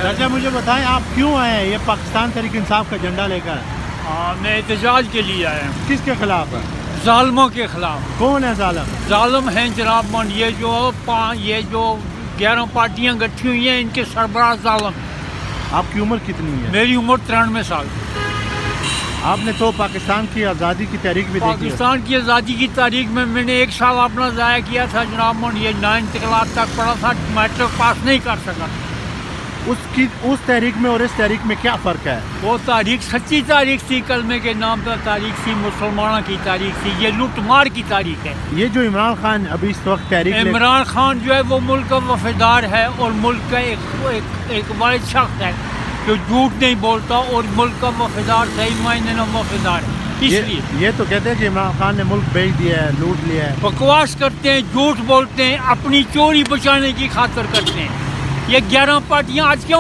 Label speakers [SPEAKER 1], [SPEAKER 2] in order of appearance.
[SPEAKER 1] چاچا مجھے بتائیں آپ کیوں آئے ہیں یہ پاکستان تحریک انصاف کا جھنڈا لے کر؟
[SPEAKER 2] میں احتجاج کے لیے آیا ہوں،
[SPEAKER 1] کس کے خلاف ہے؟
[SPEAKER 2] ظالموں کے خلاف۔
[SPEAKER 1] کون ہے ظالم؟
[SPEAKER 2] ظالم ہیں جناب من، یہ جو 11 پارٹیاں گٹھی ہوئی ہیں، ان کے سربراہ ظالم۔
[SPEAKER 1] آپ کی عمر کتنی ہے؟
[SPEAKER 2] میری عمر 93 سال۔
[SPEAKER 1] آپ نے تو پاکستان کی آزادی کی تحریک بھی دیکھی ہے۔
[SPEAKER 2] پاکستان کی آزادی کی تاریخ میں میں نے 1 سال اپنا ضائع کیا تھا جناب من، یہ 9 کلاس تک پڑھا تھا، میٹرک پاس نہیں کر سکا۔
[SPEAKER 1] اس تحریک میں اور اس تحریک میں کیا فرق ہے؟
[SPEAKER 2] وہ تاریخ سچی تاریخ تھی، کلمے کے نام پر تاریخ تھی، مسلمانوں کی تاریخ تھی، یہ لوٹ مار کی تاریخ ہے۔
[SPEAKER 1] یہ جو عمران خان ابھی اس وقت تحریک
[SPEAKER 2] عمران خان جو ہے وہ ملک کا وفادار ہے، اور ملک کا ایک بڑا شخص ہے جو جھوٹ نہیں بولتا، اور ملک کا وفادار صحیح معنی میں وفادار ہے۔ اس لیے
[SPEAKER 1] یہ تو کہتے ہیں کہ عمران خان نے ملک بیچ دیا ہے، لوٹ لیا ہے۔
[SPEAKER 2] بکواس کرتے ہیں، جھوٹ بولتے ہیں، اپنی چوری بچانے کی خاطر کرتے ہیں۔ یہ 11 پارٹیاں آج کیوں